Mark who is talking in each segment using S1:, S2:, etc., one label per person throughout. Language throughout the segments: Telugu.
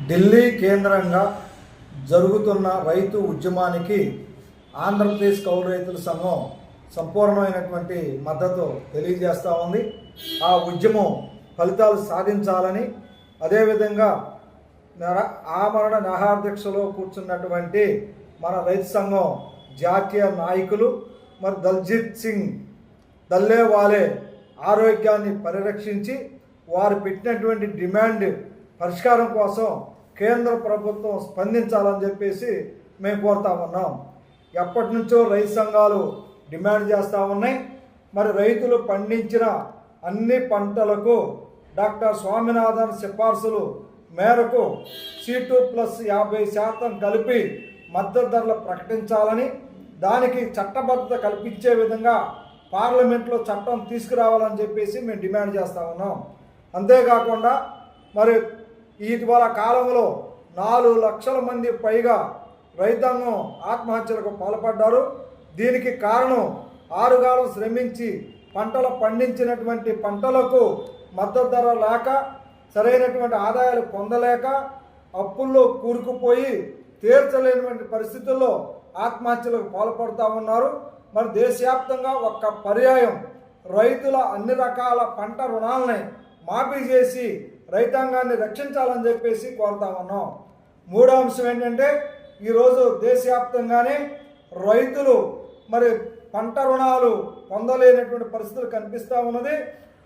S1: ఢిల్లీ కేంద్రంగా జరుగుతున్న రైతు ఉద్యమానికి ఆంధ్రప్రదేశ్ కౌలు రైతుల సంఘం సంపూర్ణమైనటువంటి మద్దతు తెలియజేస్తూ ఉంది. ఆ ఉద్యమం ఫలితాలు సాధించాలని, అదేవిధంగా ఆమరణ నిరాహారదీక్షలో కూర్చున్నటువంటి మన రైతు సంఘం జాతీయ నాయకులు మరి దల్జిత్ సింగ్ దల్లేవాలే ఆరోగ్యాన్ని పరిరక్షించి వారు పెట్టినటువంటి డిమాండ్ పరిష్కారం కోసం కేంద్ర ప్రభుత్వం స్పందించాలని చెప్పేసి మేము కోరుతా ఉన్నాం. ఎప్పటి నుంచో రైతు సంఘాలు డిమాండ్ చేస్తూ ఉన్నాయి. మరి రైతులు పండించిన అన్ని పంటలకు డాక్టర్ స్వామినాథన్ సిఫార్సులు మేరకు C2+50% కలిపి మద్దతు ధరలు ప్రకటించాలని, దానికి చట్టబద్ధత కల్పించే విధంగా పార్లమెంట్లో చట్టం తీసుకురావాలని చెప్పేసి మేము డిమాండ్ చేస్తూ ఉన్నాం. అంతేకాకుండా మరి ఇటీవల కాలంలో 4 లక్షల మంది పైగా రైతాంగం ఆత్మహత్యలకు పాల్పడ్డారు. దీనికి కారణం ఆరుగాలం శ్రమించి పంటలు పండించినటువంటి పంటలకు మద్దతు ధర లేక, సరైనటువంటి ఆదాయాలు పొందలేక, అప్పుల్లో కూరుకుపోయి తీర్చలేనటువంటి పరిస్థితుల్లో ఆత్మహత్యలకు పాల్పడుతూ ఉన్నారు. మరి దేశవ్యాప్తంగా ఒక్క పర్యాయం రైతుల అన్ని రకాల పంట రుణాలని మాఫీ చేసి రైతాంగాన్ని రక్షించాలని చెప్పేసి కోరుతా ఉన్నాం. మూడో అంశం ఏంటంటే, ఈరోజు దేశవ్యాప్తంగానే రైతులు మరి పంట రుణాలు పొందలేనటువంటి పరిస్థితులు కనిపిస్తూ ఉన్నది.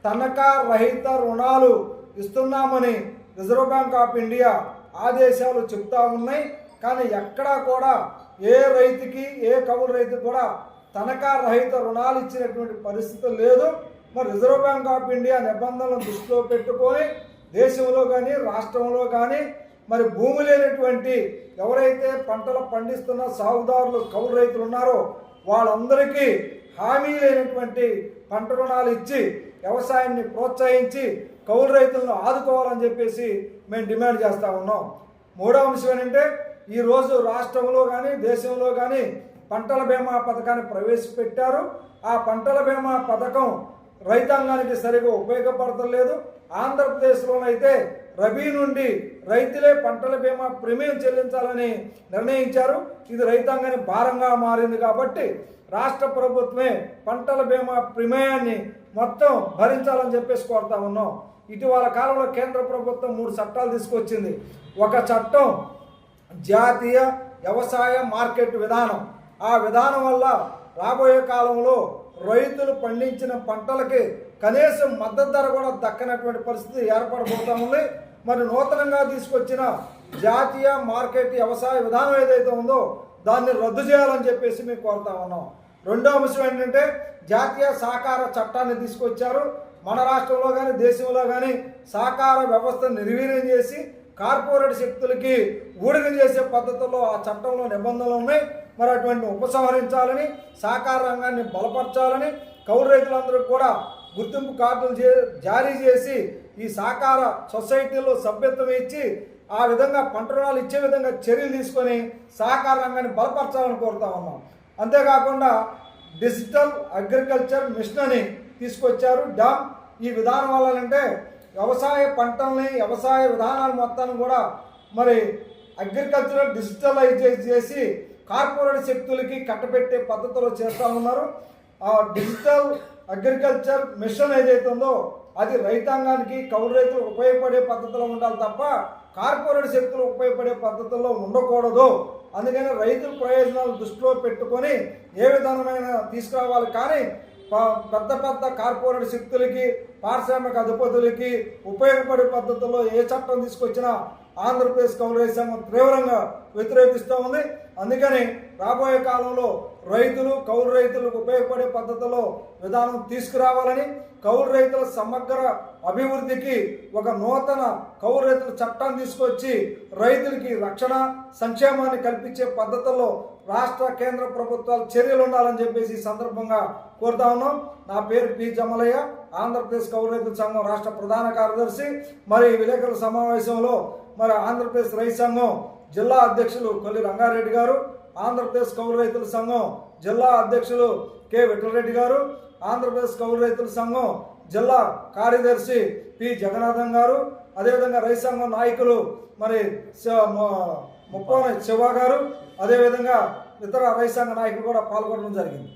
S1: తనఖా రహిత రుణాలు ఇస్తున్నామని రిజర్వ్ బ్యాంక్ ఆఫ్ ఇండియా ఆదేశాలు చెప్తా ఉన్నాయి. కానీ ఎక్కడా కూడా ఏ రైతుకి, ఏ కౌలు రైతుకి కూడా తనఖా రహిత రుణాలు ఇచ్చినటువంటి పరిస్థితి లేదు. మరి రిజర్వ్ బ్యాంక్ ఆఫ్ ఇండియా నిబంధనలను దృష్టిలో పెట్టుకొని దేశంలో కానీ రాష్ట్రంలో కానీ మరి భూమి లేనటువంటి ఎవరైతే పంటలు పండిస్తున్న సాగుదారులు కౌలు రైతులు ఉన్నారో వాళ్ళందరికీ హామీ లేనటువంటి పంట రుణాలు ఇచ్చి వ్యవసాయాన్ని ప్రోత్సహించి కౌలు రైతులను ఆదుకోవాలని చెప్పేసి మేము డిమాండ్ చేస్తూ ఉన్నాం. మూడో అంశం ఏంటంటే, ఈరోజు రాష్ట్రంలో కానీ దేశంలో కానీ పంటల బీమా పథకాన్ని ప్రవేశపెట్టారు. ఆ పంటల బీమా పథకం రైతాంగానికి సరిగా ఉపయోగపడతలేదు. ఆంధ్రప్రదేశ్లోనైతే రబీ నుండి రైతులే పంటల బీమా ప్రీమియం చెల్లించాలని నిర్ణయించారు. ఇది రైతాంగానికి భారంగా మారింది కాబట్టి రాష్ట్ర ప్రభుత్వమే పంటల బీమా ప్రీమియాన్ని మొత్తం భరించాలని చెప్పేసి కోరుతా ఉన్నాం. ఇటీవల కాలంలో కేంద్ర ప్రభుత్వం 3 చట్టాలు తీసుకొచ్చింది. ఒక చట్టం జాతీయ వ్యవసాయ మార్కెట్ విధానం. ఆ విధానం వల్ల రాబోయే కాలంలో రైతులు పండించిన పంటలకి కనీసం మద్దతు ధర కూడా దక్కనటువంటి పరిస్థితి ఏర్పడబోతా ఉంది. మరి నూతనంగా తీసుకొచ్చిన జాతీయ మార్కెట్ వ్యవసాయ విధానం ఏదైతే ఉందో దాన్ని రద్దు చేయాలని చెప్పేసి మేము కోరుతా ఉన్నాం. రెండో అంశం ఏంటంటే, జాతీయ సహకార చట్టాన్ని తీసుకొచ్చారు. మన రాష్ట్రంలో కానీ దేశంలో కానీ సహకార వ్యవస్థ నిర్వీర్యం చేసి కార్పొరేట్ శక్తులకి ఊడిగం చేసే పద్ధతుల్లో ఆ చట్టంలో నిబంధనలు ఉన్నాయి. మరి అటువంటి ఉపసంహరించాలని, సహకార రంగాన్ని బలపరచాలని, కౌలు రైతులందరికీ కూడా గుర్తింపు కార్డులు జారీ చేసి ఈ సహకార సొసైటీలో సభ్యత్వం ఇచ్చి ఆ విధంగా పంట రుణాలు ఇచ్చే విధంగా చర్యలు తీసుకొని సహకార రంగాన్ని బలపరచాలని కోరుతా ఉన్నాం. అంతేకాకుండా డిజిటల్ అగ్రికల్చర్ మిషన్ అని తీసుకొచ్చారు, డామ్. ఈ విధానం వల్ల వ్యవసాయ పంటల్ని, వ్యవసాయ విధానాలు మొత్తాన్ని కూడా మరి అగ్రికల్చర్ డిజిటలైజ్ చేసి కార్పొరేట్ శక్తులకి కట్టబెట్టే పద్ధతిలో చేస్తూ ఉన్నారు. ఆ డిజిటల్ అగ్రికల్చర్ మిషన్ ఏదైతే ఉందో అది రైతాంగానికి, కౌలు రైతులకు ఉపయోగపడే పద్ధతిలో ఉండాలి తప్ప కార్పొరేట్ శక్తులు ఉపయోగపడే పద్ధతుల్లో ఉండకూడదు. అందుకని రైతుల ప్రయోజనాలు దృష్టిలో పెట్టుకొని ఏ విధానమైన తీసుకురావాలి. కానీ పెద్ద పెద్ద కార్పొరేట్ శక్తులకి, పారిశ్రామిక అధిపతులకి ఉపయోగపడే పద్ధతుల్లో ఏ చట్టం తీసుకొచ్చినా ఆంధ్రప్రదేశ్ కౌలు రైతు సంఘం తీవ్రంగా వ్యతిరేకిస్తూ ఉంది. అందుకని రాబోయే కాలంలో రైతులు, కౌలు రైతులకు ఉపయోగపడే పద్ధతిలో విధానం తీసుకురావాలని, కౌలు రైతుల సమగ్ర అభివృద్ధికి ఒక నూతన కౌలు రైతుల చట్టాన్ని తీసుకొచ్చి రైతులకి రక్షణ, సంక్షేమాన్ని కల్పించే పద్ధతుల్లో రాష్ట్ర కేంద్ర ప్రభుత్వాలు చర్యలు ఉండాలని చెప్పేసి ఈ సందర్భంగా కోరుతా ఉన్నాం. నా పేరు పి జమలయ్య, ఆంధ్రప్రదేశ్ కౌలు రైతుల సంఘం రాష్ట్ర ప్రధాన కార్యదర్శి. మరి విలేకరుల సమావేశంలో మరి ఆంధ్రప్రదేశ్ రైతు సంఘం జిల్లా అధ్యక్షులు కొల్లి రంగారెడ్డి గారు, ఆంధ్రప్రదేశ్ కౌలు రైతుల సంఘం జిల్లా అధ్యక్షులు కె విఠలరెడ్డి గారు, ఆంధ్రప్రదేశ్ కౌలు రైతుల సంఘం జిల్లా కార్యదర్శి పి జగన్నాథం గారు, అదేవిధంగా రైతు సంఘం నాయకులు మరి ముప్పాన శివ గారు, అదేవిధంగా ఇతర రైతు సంఘ నాయకులు కూడా పాల్గొనడం జరిగింది.